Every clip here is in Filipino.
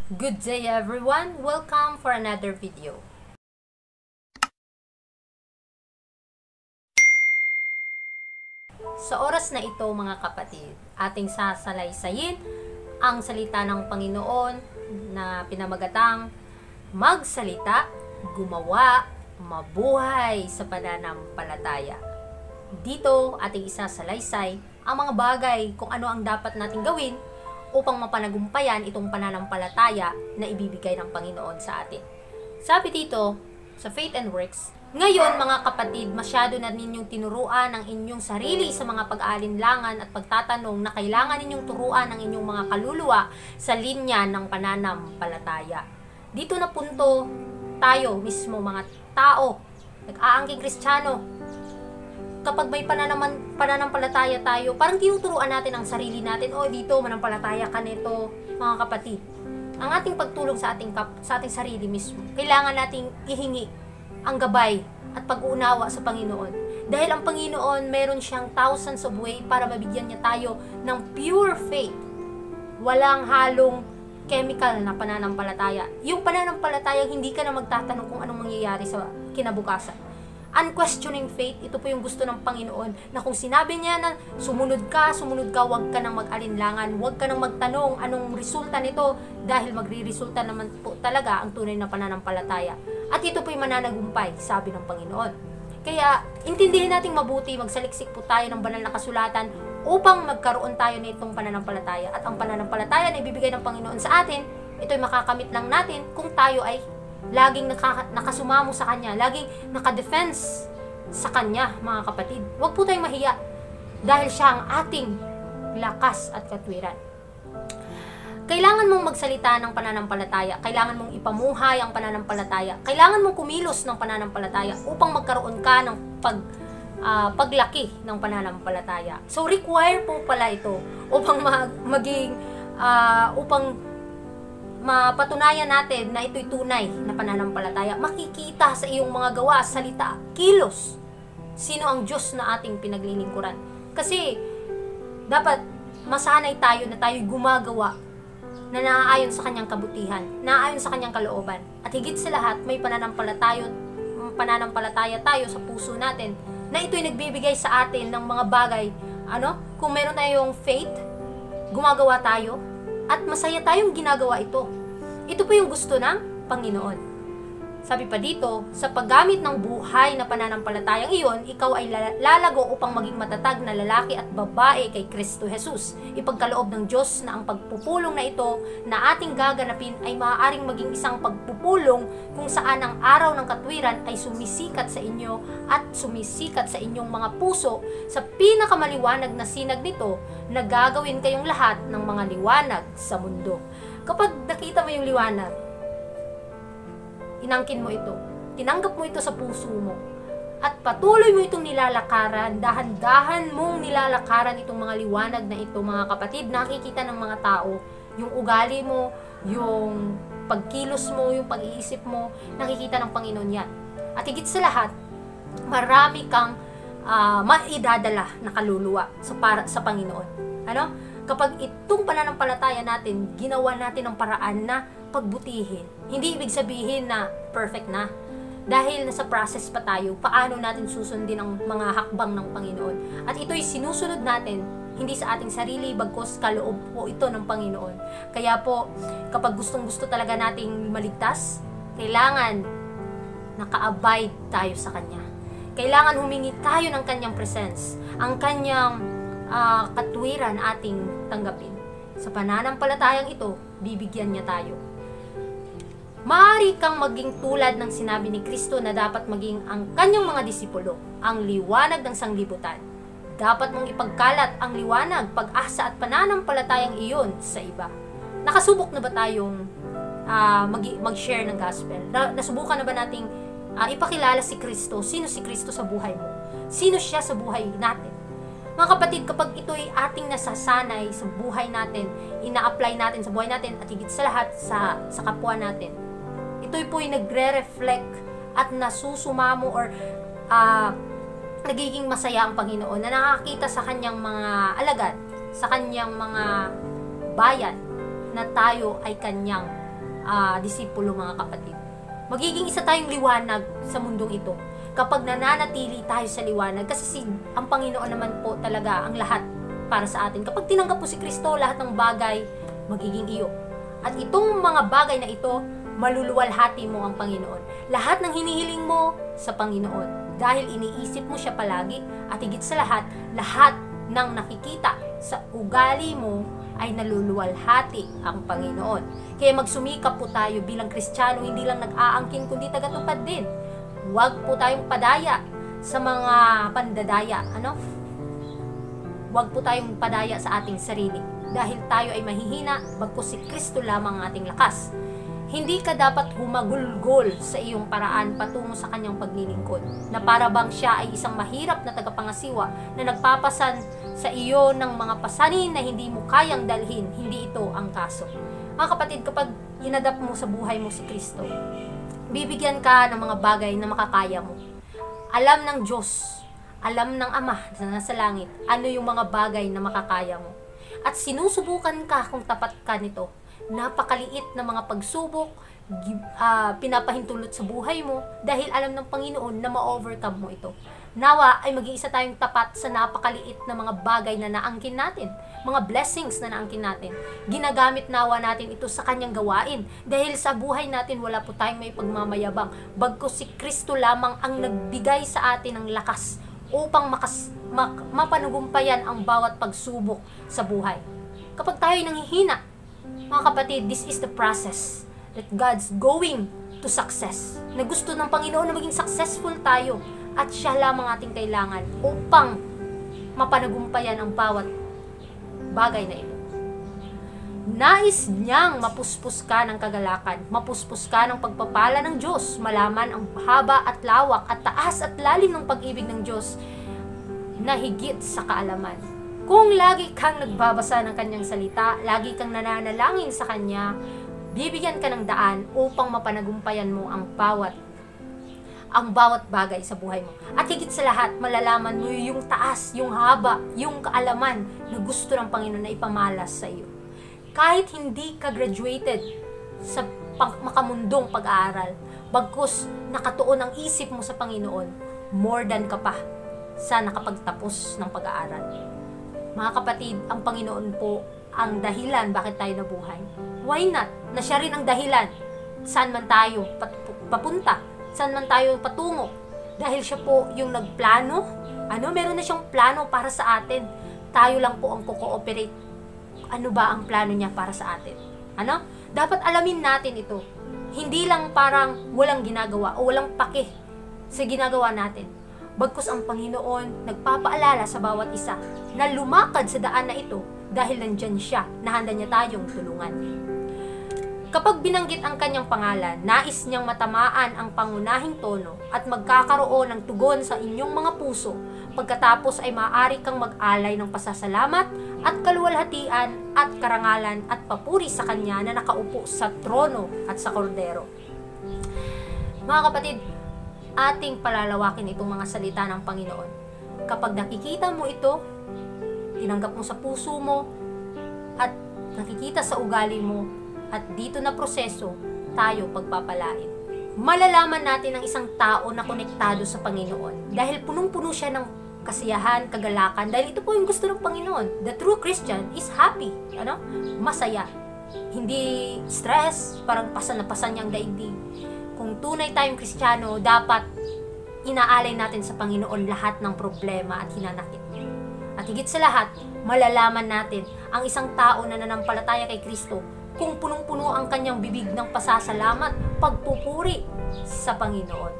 Good day everyone! Welcome for another video. Sa oras na ito mga kapatid, ating sasalaysayin ang salita ng Panginoon na pinamagatang magsalita, gumawa, mabuhay sa pananampalataya. Dito ating isasalaysay ang mga bagay kung ano ang dapat nating gawin upang mapanagumpayan itong pananampalataya na ibibigay ng Panginoon sa atin. Sabi dito, sa Faith and Works, ngayon mga kapatid, masyado na ninyong tinuruan ang inyong sarili sa mga pag-aalinlangan at pagtatanong na kailangan ninyong turuan ang inyong mga kaluluwa sa linya ng pananampalataya. Dito na punto tayo mismo mga tao, nag-aangking Kristiyano, kapag may pananampalataya tayo, parang tinuturuan natin ang sarili natin, dito, manampalataya ka nito, mga kapatid. Ang ating pagtulong sa ating sarili mismo, kailangan nating ihingi ang gabay at pag-uunawa sa Panginoon. Dahil ang Panginoon, meron siyang thousands of way para mabigyan niya tayo ng pure faith. Walang halong chemical na pananampalataya. Yung pananampalataya, hindi ka na magtatanong kung anong mangyayari sa kinabukasan. Unquestioning faith, ito po yung gusto ng Panginoon, na kung sinabi niya na sumunod ka, huwag ka nang mag-alinlangan, huwag ka nang magtanong anong resulta nito, dahil magre-resulta naman po talaga ang tunay na pananampalataya. At ito po yung mananagumpay, sabi ng Panginoon. Kaya, intindihin nating mabuti, magsaliksik po tayo ng banal na kasulatan upang magkaroon tayo nitong pananampalataya. At ang pananampalataya na ibibigay ng Panginoon sa atin, ito'y makakamit lang natin kung tayo ay laging nakasumamo sa Kanya, laging nakadefense sa Kanya, mga kapatid. Huwag po tayong mahiya dahil siya ang ating lakas at katwiran. Kailangan mong magsalita ng pananampalataya, kailangan mong ipamuhay ang pananampalataya, kailangan mong kumilos ng pananampalataya upang magkaroon ka ng paglaki ng pananampalataya. So require po pala ito upang upang mapatunayan natin na ito'y tunay na pananampalataya. Makikita sa iyong mga gawa, salita, kilos, sino ang Diyos na ating pinaglilingkuran. Kasi dapat masanay tayo na tayo'y gumagawa na naaayon sa kanyang kabutihan, naaayon sa kanyang kalooban. At higit sa lahat, may pananampalataya tayo sa puso natin na ito'y nagbibigay sa atin ng mga bagay. Kung meron tayong faith, gumagawa tayo, at masaya tayong ginagawa ito. Ito po yung gusto ng Panginoon. Sabi pa dito, sa paggamit ng buhay na pananampalatayang iyon, ikaw ay lalago upang maging matatag na lalaki at babae kay Kristo Jesus. Ipagkaloob ng Diyos na ang pagpupulong na ito na ating gaganapin ay maaaring maging isang pagpupulong kung saan ang araw ng katwiran ay sumisikat sa inyo at sumisikat sa inyong mga puso sa pinakamaliwanag na sinag nito na gagawin kayong lahat ng mga liwanag sa mundo. Kapag nakita mo yung liwanag, inangkin mo ito, tinanggap mo ito sa puso mo, at patuloy mo itong nilalakaran, dahan-dahan mong nilalakaran itong mga liwanag na ito, mga kapatid, nakikita ng mga tao, yung ugali mo, yung pagkilos mo, yung pag-iisip mo, nakikita ng Panginoon yan. At higit sa lahat, marami kang maidadala na kaluluwa sa Panginoon. Kapag itong pananampalataya natin, ginawa natin ng paraan na pagbutihin. Hindi ibig sabihin na perfect na. Dahil nasa process pa tayo, paano natin susundin ang mga hakbang ng Panginoon. At ito'y sinusunod natin, hindi sa ating sarili, bagkus kaloob po ito ng Panginoon. Kaya po, kapag gustong-gusto talaga nating maligtas, kailangan naka-abide tayo sa Kanya. Kailangan humingi tayo ng Kanyang presence, ang Kanyang katwiran ating tanggapin. Sa pananampalatayang ito, bibigyan niya tayo. Maaari kang maging tulad ng sinabi ni Kristo na dapat maging ang kanyang mga disipulo, ang liwanag ng sanglibutan. Dapat mong ipagkalat ang liwanag, pag-asa at pananampalatayang iyon sa iba. Nakasubok na ba tayong mag-share ng gospel? Nasubukan na ba nating ipakilala si Kristo? Sino si Kristo sa buhay mo? Sino siya sa buhay natin? Mga kapatid, kapag ito'y ating nasasanay sa buhay natin, ina-apply natin sa buhay natin, at higit sa lahat sa kapwa natin, ito'y po'y nagre-reflect at nasusumamo or nagiging masaya ang Panginoon na nakakita sa kanyang mga alagad, sa kanyang mga bayan na tayo ay kanyang disipulo, mga kapatid. Magiging isa tayong liwanag sa mundong ito kapag nananatili tayo sa liwanag, kasi ang Panginoon naman po talaga ang lahat para sa atin. Kapag tinanggap mo si Kristo, lahat ng bagay magiging iyo. At itong mga bagay na ito, maluluwalhati mo ang Panginoon. Lahat ng hinihiling mo sa Panginoon, dahil iniisip mo siya palagi, at higit sa lahat ng nakikita sa ugali mo ay naluluwalhati ang Panginoon. Kaya magsumikap po tayo bilang Kristiyano, hindi lang nag-aangkin kundi tagatupad din. Huwag po tayong padaya sa mga pandadaya. Huwag po tayong padaya sa ating sarili, dahil tayo ay mahihina, bagkus si Kristo lamang ang ating lakas. Hindi ka dapat humagulgol sa iyong paraan patungo sa kanyang paglilingkod, na para bang siya ay isang mahirap na tagapangasiwa na nagpapasan sa iyo ng mga pasanin na hindi mo kayang dalhin. Hindi ito ang kaso. Mga kapatid, kapag inadapt mo sa buhay mo si Kristo, bibigyan ka ng mga bagay na makakaya mo. Alam ng Diyos, alam ng Ama na nasa langit, ano yung mga bagay na makakaya mo. At sinusubukan ka kung tapat ka nito. Napakaliit na mga pagsubok, pinapahintulot sa buhay mo, dahil alam ng Panginoon na ma-overcome mo ito. Nawa ay mag-iisa tayong tapat sa napakaliit na mga bagay na naangkin natin, mga blessings na naangkin natin. Ginagamit nawa natin ito sa kanyang gawain, dahil sa buhay natin wala po tayong may pagmamayabang, bagkus si Kristo lamang ang nagbigay sa atin ng lakas upang mapanugumpayan ang bawat pagsubok sa buhay. Kapag tayo ay nanghihina, mga kapatid, this is the process that God's going to success. Na gusto ng Panginoon na maging successful tayo, at siya lamang ating kailangan upang mapanagumpayan ang bawat bagay na ito. Nais niyang mapuspos ka ng kagalakan, mapuspos ka ng pagpapala ng Diyos, malaman ang haba at lawak at taas at lalim ng pag-ibig ng Diyos na higit sa kaalaman. Kung lagi kang nagbabasa ng kanyang salita, lagi kang nananalangin sa kanya, bibigyan ka ng daan upang mapanagumpayan mo ang bawat bagay sa buhay mo. At higit sa lahat, malalaman mo yung taas, yung haba, yung kaalaman na gusto ng Panginoon na ipamalas sa iyo. Kahit hindi ka graduated sa makamundong pag-aaral, bagkus nakatuon ang isip mo sa Panginoon, more than ka pa sa nakapagtapos ng pag-aaral. Mga kapatid, ang Panginoon po ang dahilan bakit tayo nabuhay. Why not? Na siya rin ang dahilan saan man tayo papunta, saan man tayo patungo. Dahil siya po yung nagplano. Meron na siyang plano para sa atin. Tayo lang po ang ko-cooperate. Ano ba ang plano niya para sa atin? Dapat alamin natin ito. Hindi lang parang walang ginagawa o walang pake sa ginagawa natin. Bagkus ang Panginoon nagpapaalala sa bawat isa na lumakad sa daan na ito dahil nandyan siya, na handa niya tayong tulungan. Kapag binanggit ang kanyang pangalan, nais niyang matamaan ang pangunahing tono at magkakaroon ng tugon sa inyong mga puso. Pagkatapos ay maaari kang mag-alay ng pasasalamat at kaluwalhatian at karangalan at papuri sa kanya na nakaupo sa trono at sa kordero. Mga kapatid, ating palalawakin itong mga salita ng Panginoon. Kapag nakikita mo ito, tinanggap mo sa puso mo, at nakikita sa ugali mo, at dito na proseso, tayo pagpapalain. Malalaman natin ang isang tao na konektado sa Panginoon dahil punong-puno siya ng kasiyahan, kagalakan, dahil ito po yung gusto ng Panginoon. The true Christian is happy, masaya. Hindi stress, parang pasan na pasan niyang daigdig. Kung tunay tayong Kristiyano, dapat inaalay natin sa Panginoon lahat ng problema at hinanakit. At higit sa lahat, malalaman natin ang isang tao na nanampalataya kay Kristo kung punong-puno ang kanyang bibig ng pasasalamat, pagpupuri sa Panginoon.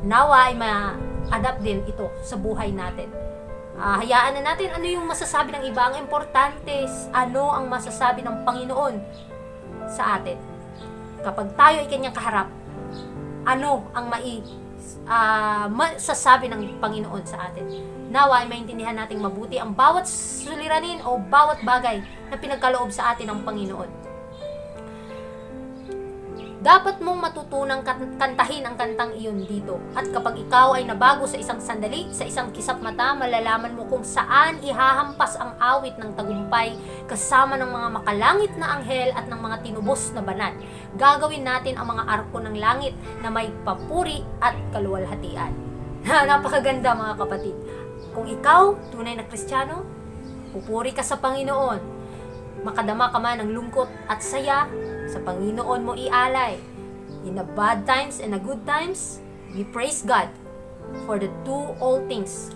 Nawa ay ma-adapt din ito sa buhay natin. Hayaan na natin ano yung masasabi ng iba. Ang importante, ano ang masasabi ng Panginoon sa atin. Kapag tayo ay kanyang kaharap, ano ang masasabi ng Panginoon sa atin. Nawa ay maintindihan nating mabuti ang bawat suliranin o bawat bagay na pinagkaloob sa atin ng Panginoon. Dapat mong matutunang kantahin ang kantang iyon dito. At kapag ikaw ay nabago sa isang sandali, sa isang kisap mata, malalaman mo kung saan ihahampas ang awit ng tagumpay kasama ng mga makalangit na anghel at ng mga tinubos na banal. Gagawin natin ang mga arko ng langit na may papuri at kaluwalhatian. Napakaganda mga kapatid. Kung ikaw, tunay na Kristiyano, pupuri ka sa Panginoon. Makadama ka man ng lungkot at saya, sa Panginoon mo ialay. In the bad times and the good times, we praise God for the all things.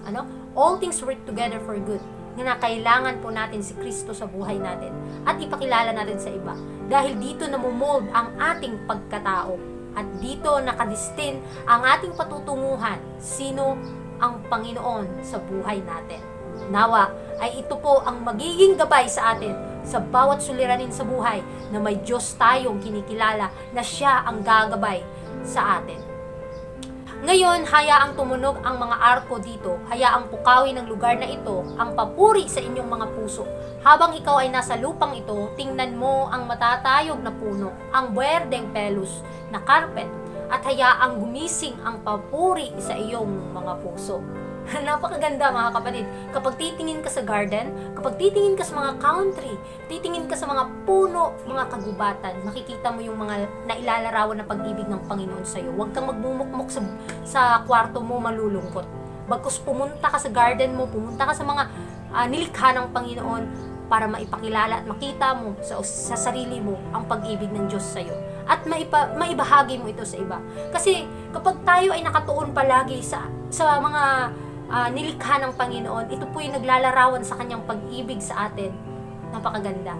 All things work together for good. Na kailangan po natin si Kristo sa buhay natin at ipakilala natin sa iba. Dahil dito namumold ang ating pagkatao at dito nakadistin ang ating patutunguhan. Sino ang Panginoon sa buhay natin? Nawa ay ito po ang magiging gabay sa atin sa bawat suliranin sa buhay na may Diyos tayong kinikilala na Siya ang gagabay sa atin. Ngayon, hayaang tumunog ang mga arko dito, hayaang pukawin ng lugar na ito ang papuri sa inyong mga puso. Habang ikaw ay nasa lupang ito, tingnan mo ang matatayog na puno, ang berdeng pelus na carpet, at hayaang gumising ang papuri sa iyong mga puso. Napakaganda mga kapatid. Kapag titingin ka sa garden, kapag titingin ka sa mga country, titingin ka sa mga puno, mga kagubatan, makikita mo yung mga nailalarawan na pag-ibig ng Panginoon sa iyo. Huwag kang magmumukmok sa kwarto mo malulungkot. Bagkus pumunta ka sa garden mo, pumunta ka sa mga nilikha ng Panginoon para maipakilala at makita mo sa sarili mo ang pag-ibig ng Diyos sa iyo. At maibahagi mo ito sa iba. Kasi kapag tayo ay nakatuon palagi sa mga nilikha ng Panginoon, ito po yung naglalarawan sa kanyang pag-ibig sa atin. Napakaganda.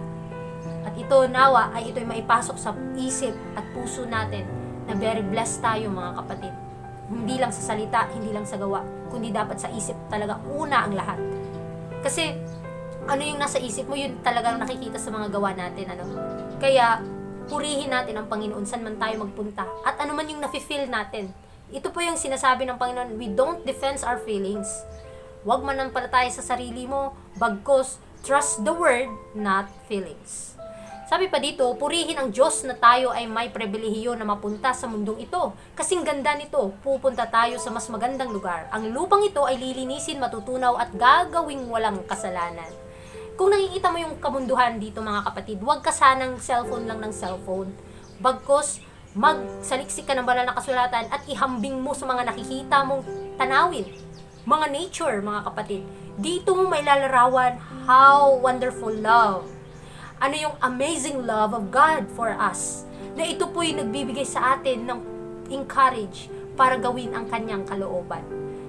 At ito nawa ay ito'y maipasok sa isip at puso natin na very blessed tayo mga kapatid. Hindi lang sa salita, hindi lang sa gawa, kundi dapat sa isip talaga una ang lahat. Kasi ano yung nasa isip mo, yun talagang nakikita sa mga gawa natin. Kaya purihin natin ang Panginoon saan man tayo magpunta at ano man yung nafe-feel natin. Ito po yung sinasabi ng Panginoon, we don't defense our feelings. Huwag manampalataya sa sarili mo, bagkus trust the word, not feelings. Sabi pa dito, purihin ang Diyos na tayo ay may pribilehiyo na mapunta sa mundong ito. Kasing ganda nito, pupunta tayo sa mas magandang lugar. Ang lupang ito ay lilinisin, matutunaw at gagawing walang kasalanan. Kung nakikita mo yung kamunduhan dito mga kapatid, huwag ka sanang cellphone lang ng cellphone. Bagkus magsaliksik ka ng banal na kasulatan at ihambing mo sa mga nakikita mong tanawin. Mga nature, mga kapatid. Dito mo may lalarawan how wonderful love. Ano yung amazing love of God for us. Na ito po yung nagbibigay sa atin ng encourage para gawin ang kanyang kalooban.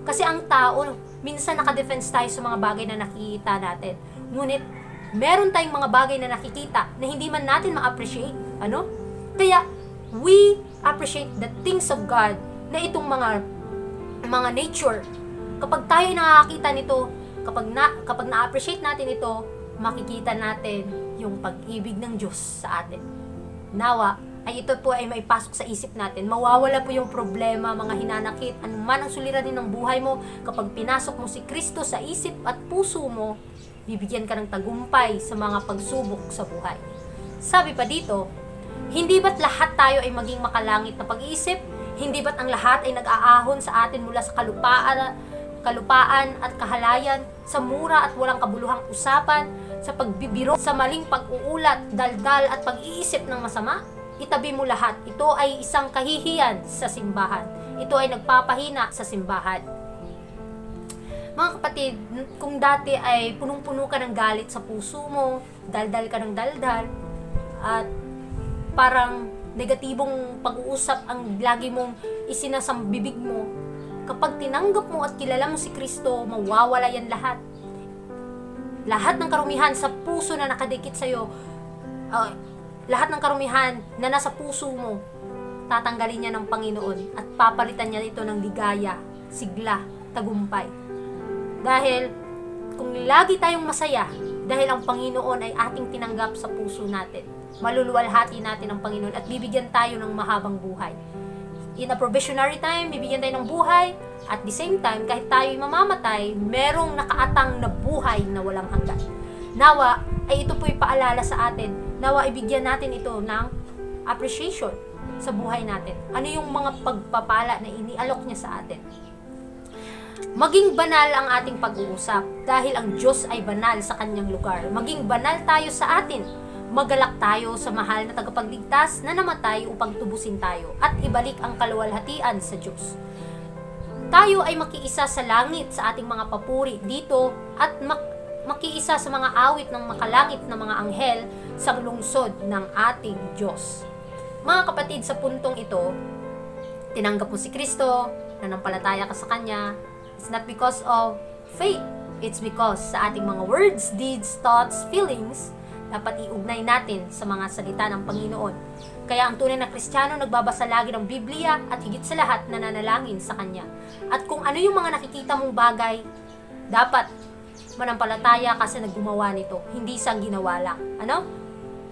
Kasi ang tao, minsan nakadefense tayo sa mga bagay na nakikita natin. Ngunit, meron tayong mga bagay na nakikita na hindi man natin ma-appreciate. Kaya, we appreciate the things of God na itong mga nature. Kapag tayo nakakita nito, kapag na-appreciate natin ito, makikita natin yung pag-ibig ng Diyos sa atin. Nawa, ay ito po ay maipasok sa isip natin. Mawawala po yung problema, mga hinanakit, anuman ang suliranin ng buhay mo. Kapag pinasok mo si Kristo sa isip at puso mo, bibigyan ka ng tagumpay sa mga pagsubok sa buhay. Sabi pa dito, hindi ba't lahat tayo ay maging makalangit na pag-iisip? Hindi ba't ang lahat ay nag-aahon sa atin mula sa kalupaan at kahalayan, sa mura at walang kabuluhang usapan, sa pagbibiro, sa maling pag-uulat, daldal at pag-iisip ng masama? Itabi mo lahat. Ito ay isang kahihiyan sa simbahan. Ito ay nagpapahina sa simbahan. Mga kapatid, kung dati ay punong-puno ka ng galit sa puso mo, daldal ka ng daldal, at parang negatibong pag-uusap ang lagi mong isinasambibig mo, kapag tinanggap mo at kilala mo si Kristo, mawawala yan lahat. Lahat ng karumihan sa puso na nakadikit sa'yo, lahat ng karumihan na nasa puso mo, tatanggalin niya ng Panginoon at papalitan niya ito ng ligaya, sigla, tagumpay. Dahil kung lagi tayong masaya, dahil ang Panginoon ay ating tinanggap sa puso natin, maluluwalhati natin ang Panginoon at bibigyan tayo ng mahabang buhay. In a probationary time, bibigyan tayo ng buhay. At the same time, kahit tayo'y mamamatay, merong nakaatang na buhay na walang hanggan. Nawa, ay ito po'y paalala sa atin. Nawa, ibigyan natin ito ng appreciation. sa buhay natin? Ano yung mga pagpapala na inialok niya sa atin? Maging banal ang ating pag-uusap dahil ang Diyos ay banal sa kanyang lugar. Maging banal tayo sa atin. Magalak tayo sa mahal na tagapagligtas na namatay upang tubusin tayo at ibalik ang kaluwalhatian sa Diyos. Tayo ay makiisa sa langit sa ating mga papuri dito at makiisa sa mga awit ng makalangit na mga anghel sa lungsod ng ating Diyos. Mga kapatid, sa puntong ito, tinanggap mo si Kristo, nanampalataya ka sa Kanya. It's not because of faith. It's because sa ating mga words, deeds, thoughts, feelings, dapat iugnay natin sa mga salita ng Panginoon. Kaya ang tunay na Kristiyano nagbabasa lagi ng Biblia at higit sa lahat nananalangin sa Kanya. At kung ano yung mga nakikita mong bagay, dapat manampalataya kasi naggumawa nito, hindi sa ginawa lang. Ano?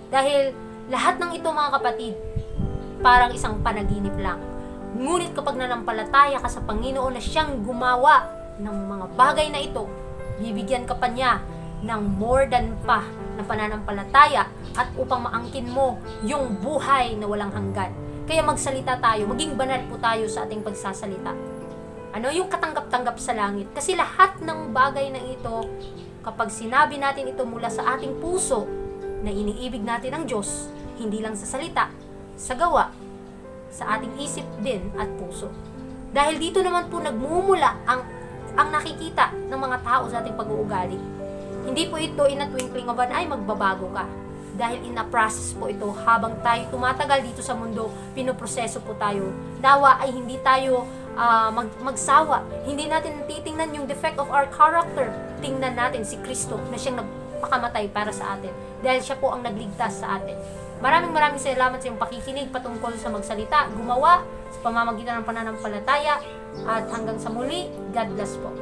Dahil lahat ng ito, mga kapatid, parang isang panaginip lang. Ngunit kapag nanampalataya ka sa Panginoon na siyang gumawa ng mga bagay na ito, bibigyan ka pa niya ng more than pa na pananampalataya at upang maangkin mo yung buhay na walang hanggan. Kaya magsalita tayo, maging banal po tayo sa ating pagsasalita. Ano yung katanggap-tanggap sa langit? Kasi lahat ng bagay na ito, kapag sinabi natin ito mula sa ating puso, na iniibig natin ang Diyos, hindi lang sa salita, sa gawa, sa ating isip din at puso. Dahil dito naman po nagmumula ang nakikita ng mga tao sa ating pag-uugali. Hindi po ito in a twinkling of an eye magbabago ka. Dahil in a process po ito, habang tayo tumatagal dito sa mundo, pinoproseso po tayo. Nawa ay hindi tayo magsawa. Hindi natin titingnan yung defect of our character. Tingnan natin si Kristo na siyang nagpakamatay para sa atin. Dahil siya po ang nagligtas sa atin. Maraming salamat sa iyong pakikinig patungkol sa magsalita, gumawa, sa pamamagitan ng pananampalataya. At hanggang sa muli, God bless po.